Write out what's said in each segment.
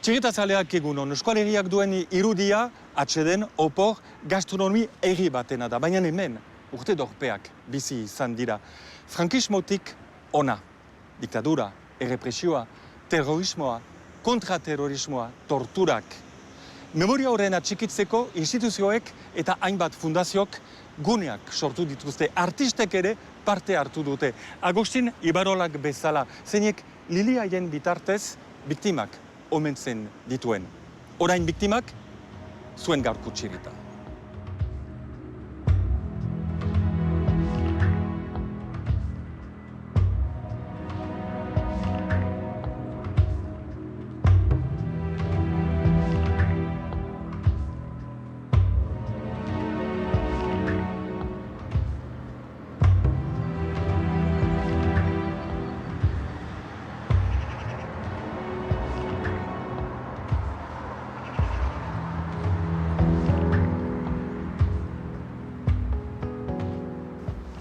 Txigetazaleak egunon, Euskal Herriak duen irudia, atseden, opor, gastronomi herri batena da. Baina hemen, urte dorpeak bizi izan dira. Frankismotik ona. Diktadura, errepresioa, terrorismoa, kontraterrorismoa, torturak. Memoria horren atxikitzeko instituzioek eta hainbat fundaziok guneak sortu dituzte. Artistek ere parte hartu dute. Agustin Ibarolak bezala, zeinek Liliaien bitartez biktimak omentzen dituen. Orain biktimak, zuen gaurko txirita.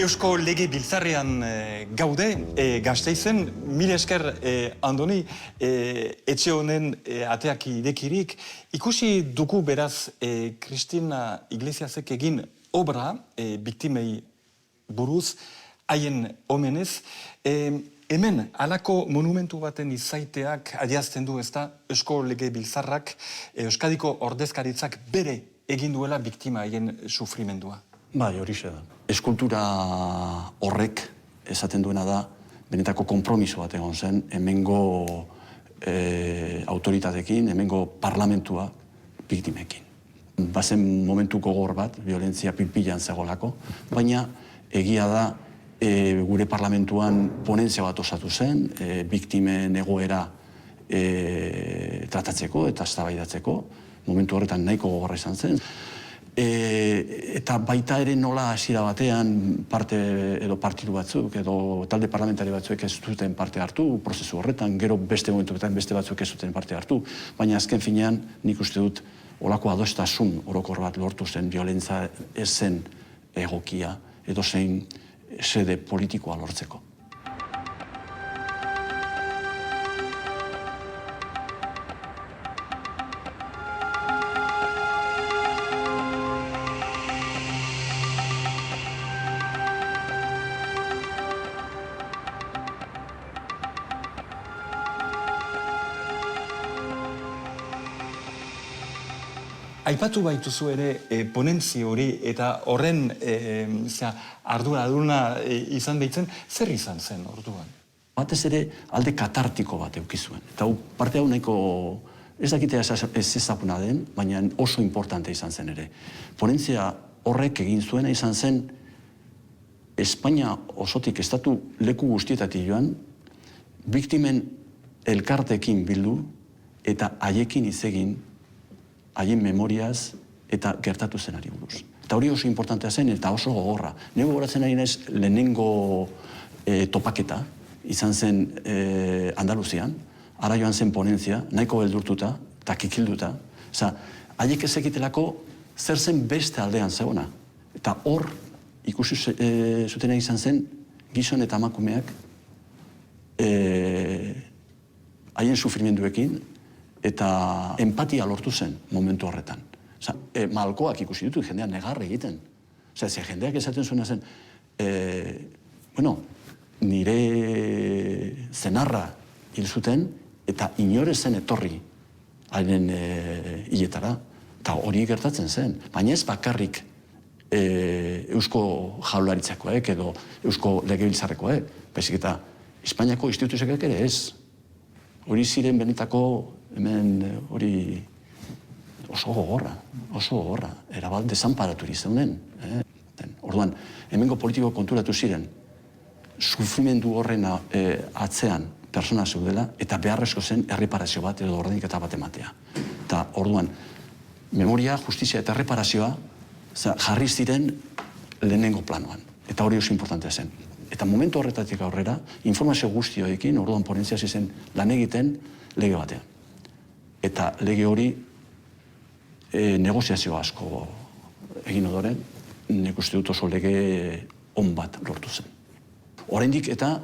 Eusko lege biltzarrean gaude, Gasteizen, mil esker Andoni, etxe honen ateak idekirik. Ikusi dugu beraz Cristina Iglesiasek egin obra biktimei buruz, haien omenez. Hemen, halako monumentu baten izaiteak adiazten du ezta Eusko lege biltzarrak, Euskadiko ordezkaritzak bere egin duela biktima haien sufrimendua. Bai, horixe da. Eskultura horrek esaten duena da, benetako konpromiso bat egon zen, hemengo autoritatekin, hemengo parlamentua biktimekin. Bazen momentu gogor bat, violentzia pilpilan zegolako, baina egia da gure parlamentuan ponentzia bat osatu zen, biktimen egoera tratatzeko eta eztabaidatzeko, momentu horretan nahiko gogorra izan zen. Eta baita ere nola hasiera batean parte edo partidu batzuk edo talde parlamentari batzuek ez zuten parte hartu prozesu horretan, gero beste momentuetan beste batzuk ez zuten parte hartu, baina azken finean nik uste dut olako adostasun orokor bat lortu zen violentza ez zen egokia edo zein sede politikoa lortzeko. Aipatu baituzu ere ponentzi hori eta horren arduraduna izan behitzen, zer izan zen orduan? Batez ere alde katartiko bat eukizuen. Eta parte hau nahiko ez dakitea ez ezaguna den, baina oso importante izan zen ere. Ponentzia horrek egin zuena izan zen Espainia osotik estatu leku guztietatik joan, biktimen elkartekin bildu eta haiekin hitz egin haien memoriaz eta gertatu zenari buruz. Eta hori oso importantea zen eta oso gogorra. Nego goratzen ari naiz lehenengo topaketa izan zen Andaluzian, ara joan zen ponentzia, nahiko beldurtuta eta kikilduta. Osa, haiek ez ekitelako zer zen beste aldean zegoena. Eta hor ikusi zutena izan zen gizon eta emakumeak haien sufrimenduekin eta empatia lortu zen momentu horretan. Malkoak ikusi ditut jendean negar egiten. Jendeak esaten zuena zen, nire zenarra hil zuten eta inore zen etorri haien hiletara. Eta hori gertatzen zen. Baina ez bakarrik Eusko Jaurlaritzakoek edo Eusko Legebiltzarrekoek, baizik eta Espainiako instituzioak ere ez. Hori ziren benetako hemen hori oso gogorra, erabat desanparaturi zeunden. Orduan, hemengo politiko konturatu ziren, sufrimendu horren atzean persona zeudela eta beharrezko zen erreparazio bat edo ordainketa bat ematea. Eta orduan, memoria, justizia eta erreparazioa jarri ziren lehenengo planoan. Eta hori oso importantea zen. Eta momentu horretatik aurrera, informazio guztioekin, orduan ponentzia zen lan egiten lege batean. Eta lege hori negoziazio asko egin ondoren, nik uste dut oso lege on bat lortu zen. Oraindik eta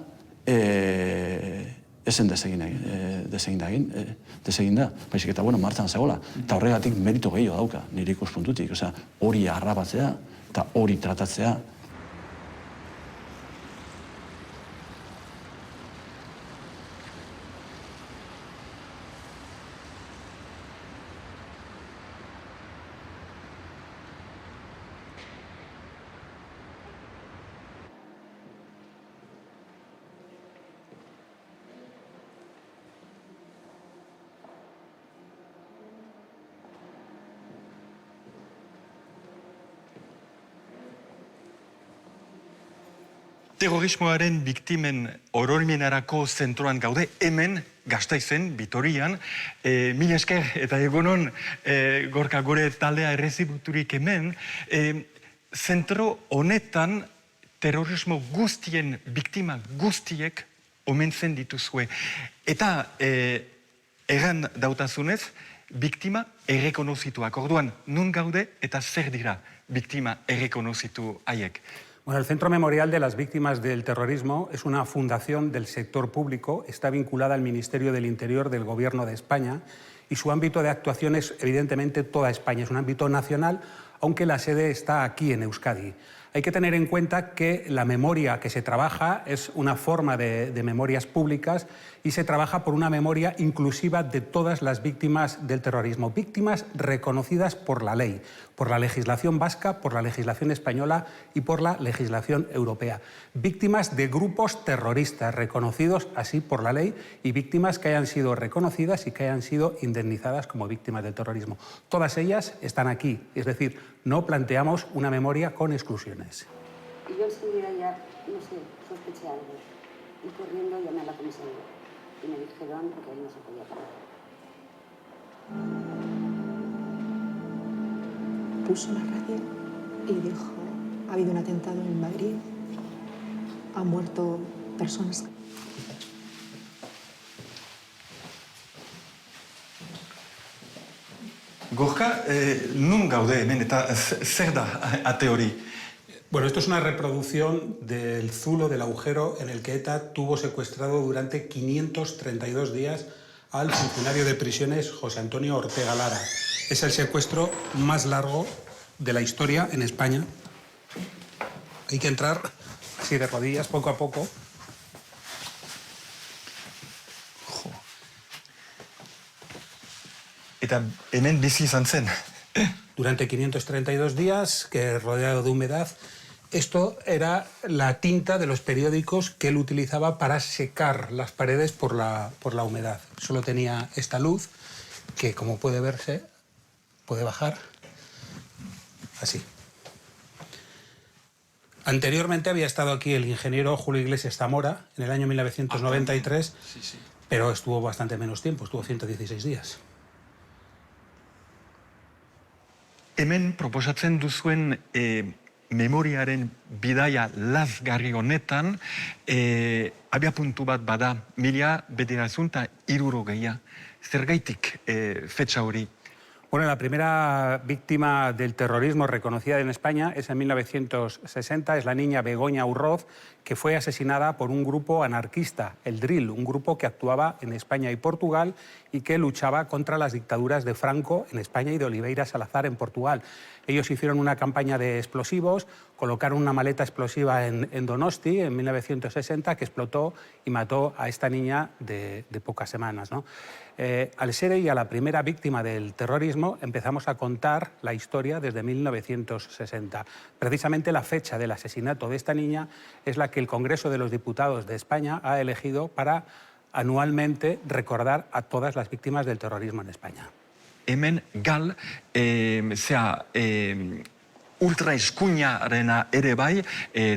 esen desegin da, baizik eta, bueno, martxan zegoela. Eta horregatik merito gehiago dauka, nire ikuspuntutik. Osea, hori harrapatzea eta hori tratatzea. Terrorismoaren biktimen oroimenarako zentroan gaude, hemen, Gasteizen, Vitorian. Mila esker eta egunon Gorka gure taldea errezibuturik hemen. Zentro honetan terrorismo guztien biktima guztiek omentzen dituzue. Eta erran dautazunez, biktima errekonozituak. Orduan, nun gaude eta zer dira biktima errekonozitu haiek? Bueno, el Centro Memorial de las Víctimas del Terrorismo es una fundación del sector público, está vinculada al Ministerio del Interior del Gobierno de España y su ámbito de actuación es evidentemente toda España, es un ámbito nacional, aunque la sede está aquí en Euskadi. Hay que tener en cuenta que la memoria que se trabaja es una forma de memorias públicas y se trabaja por una memoria inclusiva de todas las víctimas del terrorismo, víctimas reconocidas por la ley, por la legislación vasca, por la legislación española y por la legislación europea. Víctimas de grupos terroristas reconocidos así por la ley y víctimas que hayan sido reconocidas y que hayan sido indemnizadas como víctimas del terrorismo. Todas ellas están aquí, es decir, no planteamos una memoria con exclusiones. Y yo enseguida ya, no sé, sospeché algo. Y corriendo llamé a la comisaría. Y me dijeron que ahí no se podía parar. Puso la radio y dijo, ha habido un atentado en Madrid, han muerto personas. Gorka, nun gaude hemen eta zer da ate hori? Bueno, esto es una reproducción del zulo, del agujero en el que ETA tuvo secuestrado durante 532 días al funcionario de prisiones José Antonio Ortega Lara. Es el secuestro más largo de la historia en España. Hay que entrar así de rodillas, poco a poco. Eta hemen bizi izan zen. Durante 532 días, que rodeado de humedad, esto era la tinta de los periódicos que él utilizaba para secar las paredes por la humedad. Solo tenía esta luz, que como puede verse, puede bajar así. Anteriormente había estado aquí el ingeniero Julio Iglesias Zamora, en el año 1993, Sí. pero estuvo bastante menos tiempo, estuvo 116 días. Hemen proposatzen duzuen memoriaren bidaia lazgarri honetan, abiapuntu bat bada, 1960. Zergaitik fetxa hori? Bueno, la primera víctima del terrorismo reconocida en España es en 1960, es la niña Begoña Urroz, que fue asesinada por un grupo anarquista, el DRIL, un grupo que actuaba en España y Portugal y que luchaba contra las dictaduras de Franco en España y de Oliveira Salazar en Portugal. Ellos hicieron una campaña de explosivos, colocaron una maleta explosiva en Donosti en 1960 que explotó y mató a esta niña de pocas semanas, ¿no? Al ser ella la primera víctima del terrorismo, empezamos a contar la historia desde 1960. Precisamente la fecha del asesinato de esta niña es la que el Congreso de los Diputados de España ha elegido para anualmente recordar a todas las víctimas del terrorismo en España. Hemen gal, ultra eskuinarena ere bai,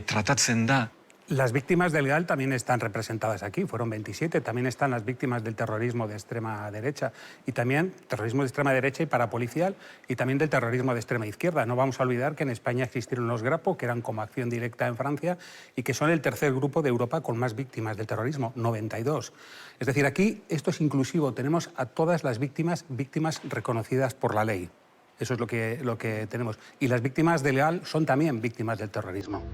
tratatzen da. Las víctimas del GAL también están representadas aquí, fueron 27, también están las víctimas del terrorismo de extrema derecha y también terrorismo de extrema derecha y parapolicial y también del terrorismo de extrema izquierda. No vamos a olvidar que en España existieron los Grapo, que eran como acción directa en Francia y que son el tercer grupo de Europa con más víctimas del terrorismo, 92. Es decir, aquí esto es inclusivo, tenemos a todas las víctimas reconocidas por la ley. Eso es lo que tenemos. Y las víctimas del GAL son también víctimas del terrorismo.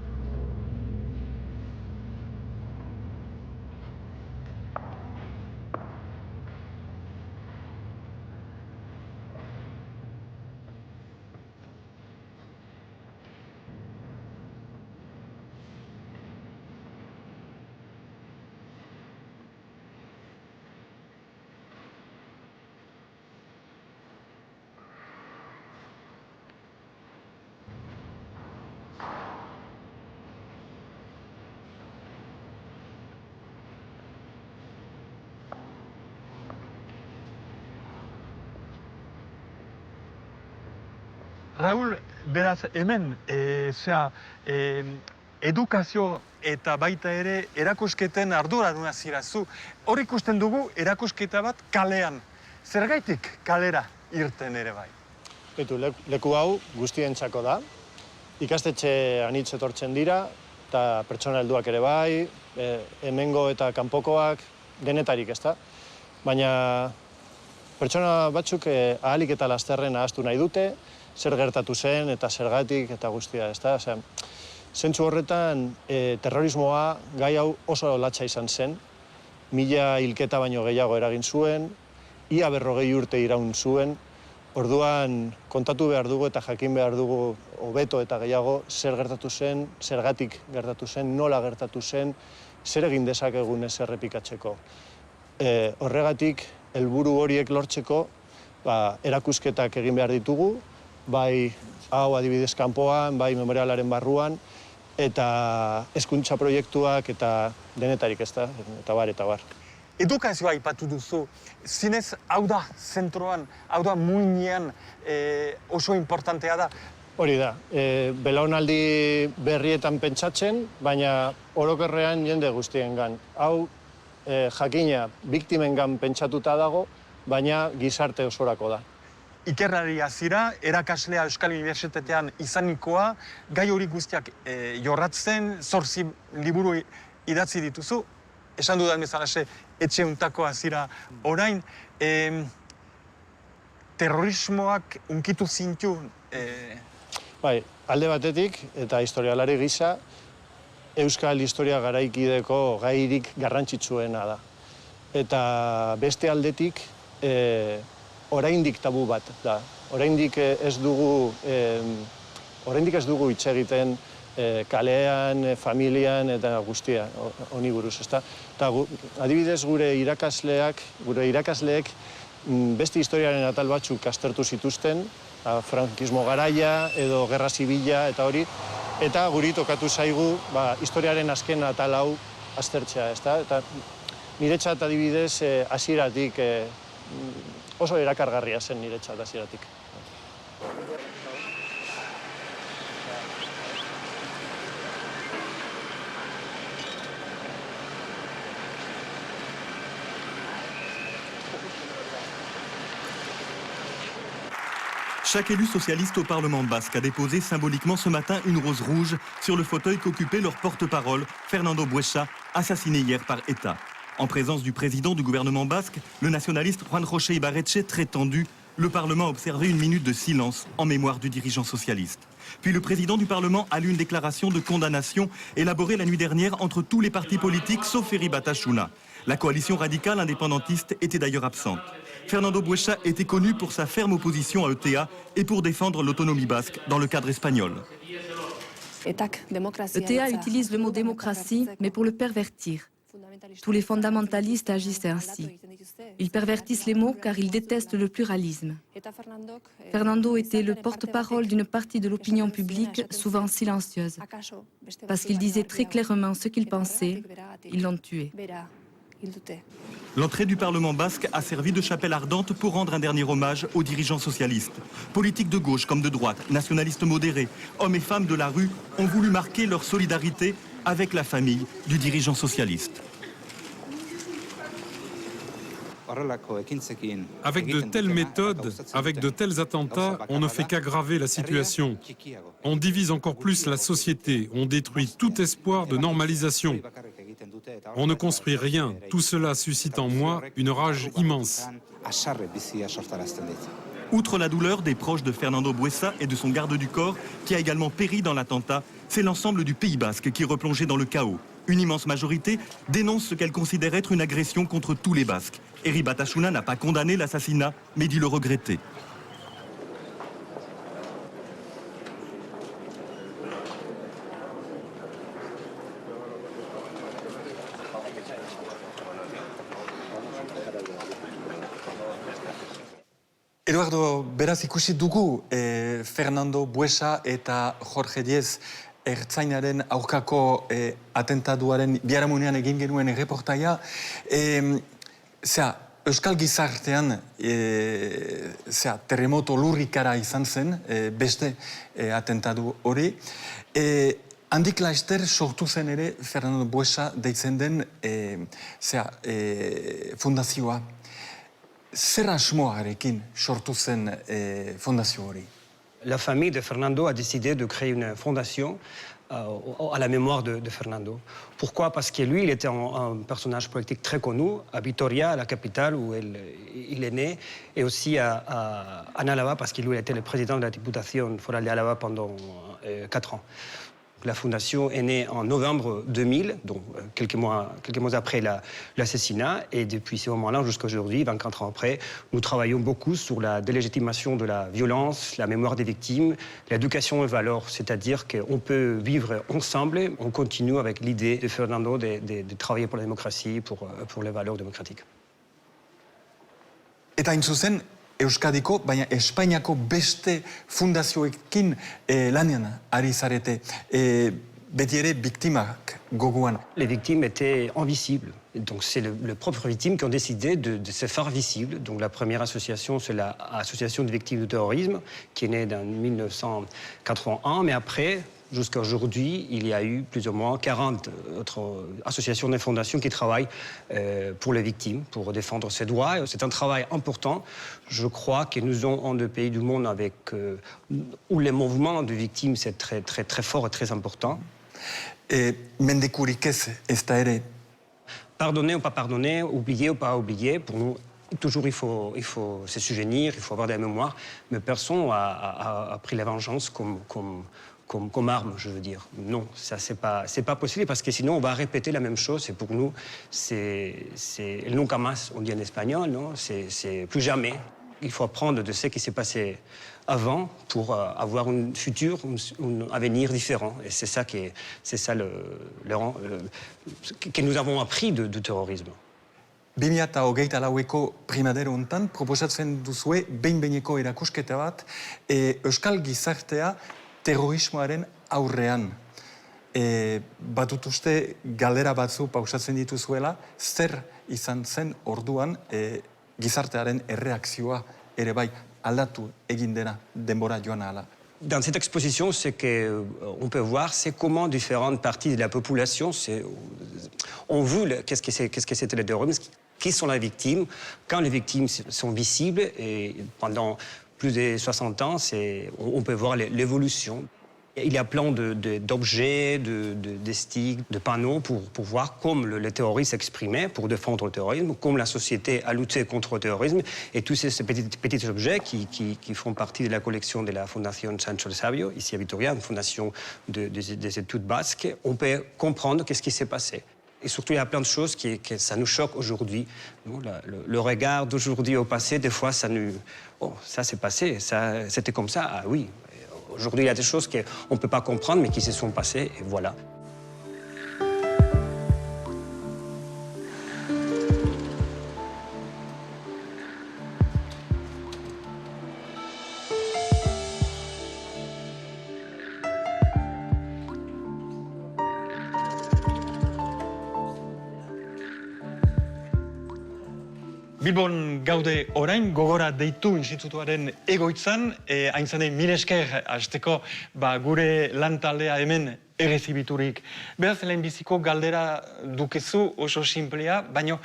Raul, beraz, hemen, edukazio eta baita ere erakusketen arduraduna zirazu. Hor ikusten dugu erakusketa bat kalean. Zergaitik kalera irten ere bai? Leku hau guztientzako da. Ikastetxe anitz etortzen dira, eta pertsona helduak ere bai, hemengo eta kanpokoak, denetarik, ezta? Baina pertsona batzuk ahalik eta lasterren ahaztu nahi dute, zer gertatu zen eta zergatik eta guztia, ezta? Zentzu horretan, terrorismoa gai hau oso latza izan zen, 1000 hilketa baino gehiago eragin zuen, ia 40 urte iraun zuen, orduan kontatu behar dugu eta jakin behar dugu hobeto eta gehiago zer gertatu zen, zergatik gertatu zen, nola gertatu zen, zer egin dezakegun ez errepikatzeko. Horregatik, helburu horiek lortzeko, erakusketak egin behar ditugu, bai hau adibidez kanpoan, bai memorialaren barruan, eta hezkuntza proiektuak eta denetarik, ezta, eta bar, eta bar. Edukazioa aipatu duzu, zinez hau da zentroan, hau da muinean oso importantea da. Hori da, belaunaldi berrietan pentsatzen, baina orokorrean jende guztiengan. Hau jakina biktimengan pentsatuta dago, baina gizarte osorako da. Ikerrari azira, erakaslea Euskal Unibertsitatean izanikoa, gai hori guztiak jorratzen, 8 liburu idatzi dituzu, esan dudan bezalaxe, etxe untako azira orain, terrorismoak unkitu zintu? Bai, alde batetik, eta historialari gisa, Euskal historia garaikideko gairik garrantzitsuena da. Eta beste aldetik, oraindik tabu bat da. Oraindik ez dugu hitz egiten kalean, familian eta guztia honi buruz, ezta? Eta adibidez gure irakasleek beste historiaren atal batzuk aztertu zituzten, frankismo garaia edo gerra zibila eta hori, eta guri tokatu zaigu historiaren azken atal hau aztertzea, ezta? Eta niretzat adibidez hasieratik oso erakargarria zen niretzat hasieratik. Chaque élu socialiste au Parlement basque a déposé symboliquement ce matin une rose rouge sur le fauteuil qu'occupait leur porte-parole, Fernando Buesa, assassiné hier par État. En présence du président du gouvernement basque, le nationaliste Juan José Ibarretxe, très tendu, le Parlement a observé une minute de silence en mémoire du dirigeant socialiste. Puis le président du Parlement a lu une déclaration de condamnation élaborée la nuit dernière entre tous les partis politiques sauf Herri Batasuna. La coalition radicale indépendantiste était d'ailleurs absente. Fernando Buesa était connu pour sa ferme opposition à ETA et pour défendre l'autonomie basque dans le cadre espagnol. ETA utilise le mot démocratie, mais pour le pervertir. Tous les fondamentalistes agissent ainsi. Ils pervertissent les mots car ils détestent le pluralisme. Fernando était le porte-parole d'une partie de l'opinion publique souvent silencieuse. Parce qu'il disait très clairement ce qu'il pensait, ils l'ont tué. L'entrée du Parlement basque a servi de chapelle ardente pour rendre un dernier hommage aux dirigeants socialistes. Politiques de gauche comme de droite, nationalistes modérés, hommes et femmes de la rue ont voulu marquer leur solidarité avec la famille du dirigeant socialiste. Avec de telles méthodes, avec de tels attentats, on ne fait qu'aggraver la situation. On divise encore plus la société, on détruit tout espoir de normalisation. On ne construit rien. Tout cela suscite en moi une rage immense. Outre la douleur des proches de Fernando Buesa et de son garde du corps, qui a également péri dans l'attentat, c'est l'ensemble du Pays basque qui est replongé dans le chaos. Une immense majorité dénonce ce qu'elle considère être une agression contre tous les Basques. Herri Batasuna n'a pas condamné l'assassinat, mais dit le regretter. Eduardo, beraz ikusi dugu Fernando Buesa eta Jorge Diez ertzainaren aurkako atentaduaren biharamunean egin genuen erreportaia. Euskal gizartean terremoto lurrikara izan zen, beste atentatu hori. Handik laster sortu zen ere Fernando Buesa deitzen den fundazioa. Zer asmoarekin sortu zen fundazio hori? La famille de Fernando a décidé de créer une fondation à la mémoire de Fernando. Pourquoi? Parce que lui, il était un personnage politique très connu à Vitoria, la capitale où il est né, et aussi en Álava, parce que lui, il était le président de la Diputación Foral de Álava pendant 4 ans. La fondation est née en novembre 2000, donc quelques mois après l'assassinat, et depuis ce moment-là jusqu'à aujourd'hui, 24 ans après, nous travaillons beaucoup sur la délégitimation de la violence, la mémoire des victimes, l'éducation aux valeurs, c'est-à-dire qu'on peut vivre ensemble, on continue avec l'idée de Fernando de travailler pour la démocratie, pour les valeurs démocratiques. Eta hain zuzen, Euskadiko, baina Espainiako beste fundazioekin lanean ari zarete, beti ere biktimak gogoan. Les victimes étaient invisibles. Donc c'est les propres victimes qui ont décidé de se faire visibles. Donc la première association, c'est l'Association de victimes du terrorisme, qui est née en 1981, mais après, jusqu'à aujourd'hui, il y a eu plus ou moins 40 autres associations et fondations qui travaillent pour les victimes, pour défendre ces droits. C'est un travail important. Je crois que nous sommes un des pays du monde où le mouvement de victimes c'est très, très, très fort et très important. Mendekurik ez da ere. Pardonner ou pas pardonner, oublier ou pas oublier, pour nous, toujours il faut se souvenir, il faut avoir des mémoires, mais personne n'a pris la vengeance comme arme, je veux dire. Non, ça c'est pas possible parce que sinon on va répéter la même chose et pour nous c'est nunca más, on dit en espagnol, non, c'est plus jamais. Il faut apprendre de ce qui s'est passé avant pour avoir un futur, un avenir différent. Et c'est ça que nous avons appris du terrorisme. 2024ko primadero hontan proposatzen duzue behin-behineko erakusketa bat Euskal gizartea terrorismoaren aurrean. Batut uste galdera batzu pausatzen dituzuela, zer izan zen orduan gizartearen erreakzioa ere bai aldatu egin dena denbora joan ahala. Dans cette exposition, ce qu'on peut voir, c'est comment différentes parties de la population ont vu qu'est-ce que c'était le terrorisme, qui sont les victimes, quand les victimes sont visibles, et pendant plus de 60 ans, on peut voir l'évolution. Il y a plein d'objets, de sticks, de panneaux pour voir comment le terroriste s'exprimait pour défendre le terrorisme, comment la société a lutté contre le terrorisme. Et tous ces petits objets qui font partie de la collection de la Fondation Sancho de Savio, ici à Vitoria, une fondation des études basques, on peut comprendre qu'est-ce qui s'est passé. Et surtout, il y a plein de choses que ça nous choque aujourd'hui. Le regard d'aujourd'hui au passé, des fois, ça nous... Oh, ça s'est passé, c'était comme ça, ah oui. Aujourd'hui, il y a des choses qu'on ne peut pas comprendre, mais qui se sont passées, et voilà. Bilbon gaude orain, gogora deitu institutuaren egoitzan, hain zanei mil esker hasteko gure lantaldea hemen errezibiturik. Beraz, lehenbiziko galdera dukezu oso simplea, baina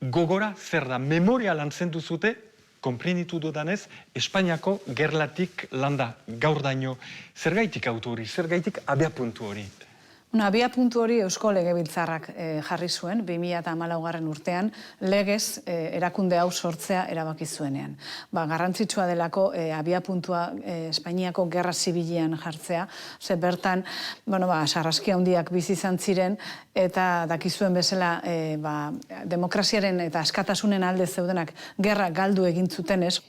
gogora zer da, memoria lantzen duzute, konprenditu dudanez, Espainiako gerlatik landa gaur daino. Zergaitik auto hori, zergaitik abiapuntu hori? Abiapuntu hori Eusko Legebiltzarrak jarri zuen, 2014 urtean, legez erakunde hau sortzea erabaki zuenean. Garrantzitsua delako abiapuntua Espainiako gerra zibilean jartzea, ze bertan, sarraski handiak bizi izan ziren, eta dakizuen bezala demokraziaren eta askatasunen alde zeudenak gerra galdu egin zutenez,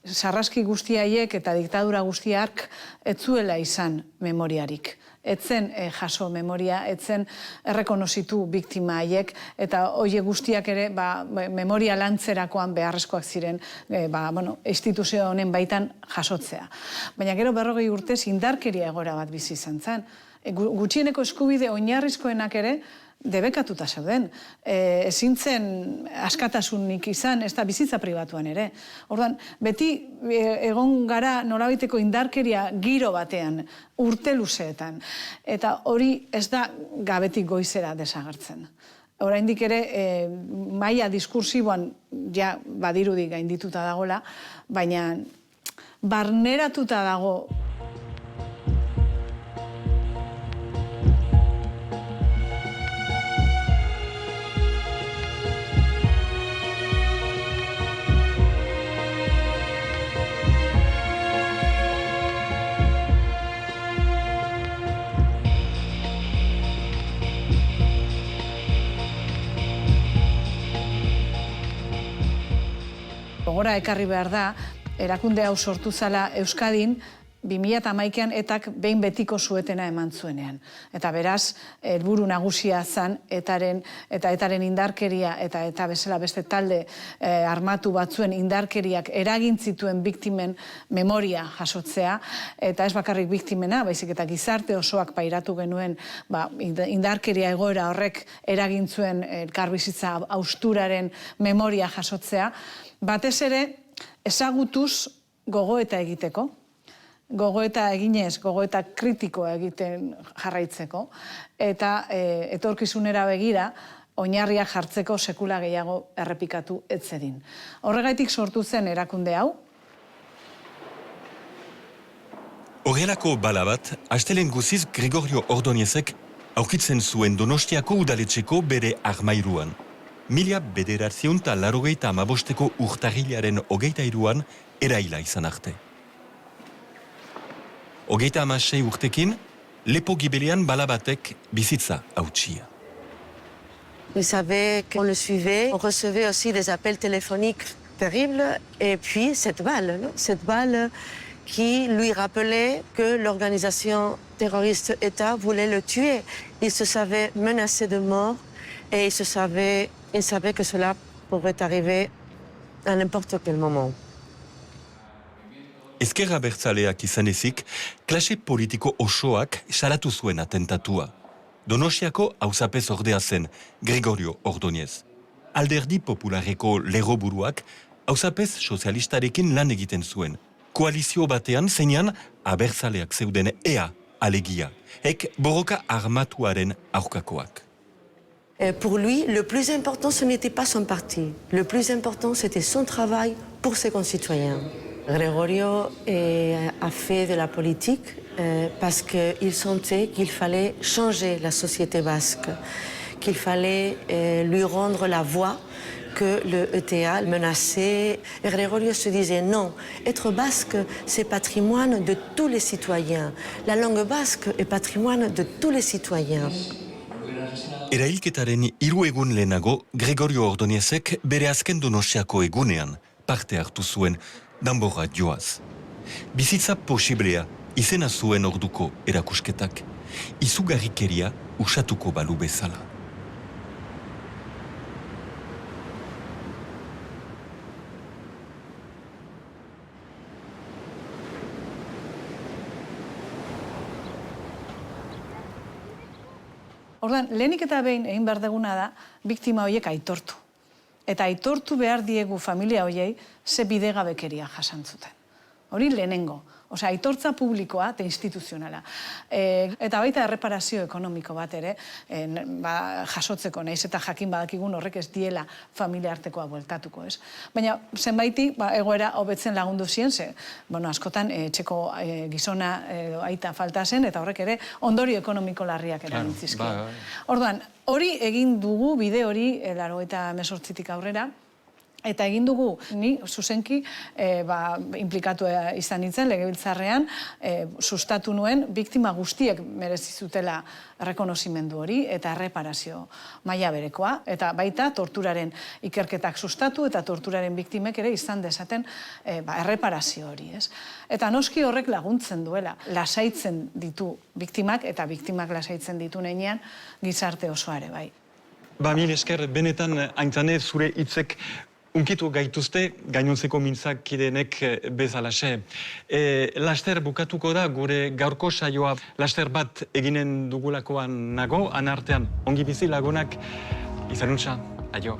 sarraski guztiaiek eta diktadura guztiak ez zuela izan memoriarik. Etzen jaso memoria, etzen errekonozitu biktima haiek, eta horiek guztiak ere memoria lantzerakoan beharrezkoak ziren instituzio honen baitan jasotzea. Baina gero 40 urtez indarkeria egoera bat bizi izan zen. Gutxieneko eskubide oinarrizkoenak ere debekatuta zeuden. Ezin zen askatasunik izan, ez da bizitza pribatuan ere. Orduan, beti egon gara nolabaiteko indarkeria giro batean, urte luzeetan. Eta hori ez da gabetik goizera desagertzen. Oraindik ere, maila diskursiboan ja badirudi gaindituta dagola, baina barneratuta dago. Gogora ekarri behar da, erakunde hau sortu zala Euskadin 2011an etak behin betiko suetena eman zuenean. Eta beraz, helburu nagusia zan etaren indarkeria eta bezala beste talde armatu batzuen indarkeriak eragin zituen biktimen memoria jasotzea, eta ez bakarrik biktimena, baizik eta gizarte osoak pairatu genuen indarkeria egoera horrek eragin zuen elkarbizitza hausturaren memoria jasotzea, batez ere ezagutuz gogoeta egiteko, gogoeta eginez, gogoeta kritikoa egiten jarraitzeko, eta etorkizunera begira, oinarriak jartzeko sekula gehiago errepikatu etzedin. Horregaitik sortu zen erakunde hau. Horrelako bala bat, astelen guziz Gregorio Ordóñezek aurkitzen zuen Donostiako udaletxeko bere armairuan. 1985ko urtarrilaren 23an eraila izan arte. 36 urtekin, lepo gibelean bala batek bizitza hautsia. Vous savez qu'on le suivait, on recevait aussi des appels téléphoniques terribles, et puis cette balle qui lui rappelait que l'organisation terroriste État voulait le tuer. Il se savait menacé de mort, et il savait que cela pourrait arriver à n'importe quel moment. Ezkerra bertzaleak izan ezik, klase politiko osoak salatu zuen atentatua. Donostiako auzapez ordea zen Gregorio Ordóñez. Alderdi popularreko lerroburuak auzapez sozialistarekin lan egiten zuen. Koalizio batean zeinan abertzaleak zeuden ea alegia, ek borroka armatuaren aurkakoak. Pour lui, le plus important, ce n'était pas son parti. Le plus important, c'était son travail pour ses concitoyens. Gregorio a fait de la politique parce qu'il sentait qu'il fallait changer la société basque, qu'il fallait lui rendre la voix que le ETA menaçait. Et Gregorio se disait non, être basque, c'est patrimoine de tous les citoyens. La langue basque est patrimoine de tous les citoyens. Erailketaren 3 egun lehenago, Gregorio Ordóñezek bere azken Donostiako egunean parte hartu zuen danborra joaz. Bizitza posiblea izena zuen orduko erakusketak, izugarrikeria usatuko balu bezala. Orduan, lehenik eta behin egin behar duguna da, biktima horiek aitortu. Eta aitortu behar diegu familia horiei ze bidegabekeria jasantzuten. Hori lehenengo. Osea, aitortza publikoa eta instituzionala. Eta baita erreparazio ekonomiko bat ere, jasotzeko, nahiz eta jakin badakigun horrek ez diela familia artekoa bueltatuko, ez? Baina, zenbaiti, egoera hobetzen lagundu zien, askotan etxeko gizona aita falta zen, eta horrek ere ondorio ekonomiko larriak eragin zizkien. Orduan, hori egin dugu, bide hori, 98tik aurrera, eta egin dugu, ni zuzenki implikatu izan nintzen, legebiltzarrean, sustatu nuen, biktima guztiek merezi zutela rekonozimendu hori eta erreparazio maila berekoa, eta baita torturaren ikerketak sustatu eta torturaren biktimek ere izan dezaten erreparazio hori, ez? Eta noski horrek laguntzen duela, lasaitzen ditu biktimak, eta biktimak lasaitzen ditu nenean gizarte osoare, bai. Mil esker, benetan, Aintzane, zure hitzek unkitu gaituzte gainontzeko mintzakideenek bezalaxe. Laster bukatuko da gure gaurko saioa. Laster bat eginen dugulakoan nago, anartean ongi bizi lagunak, izanuntza, aio.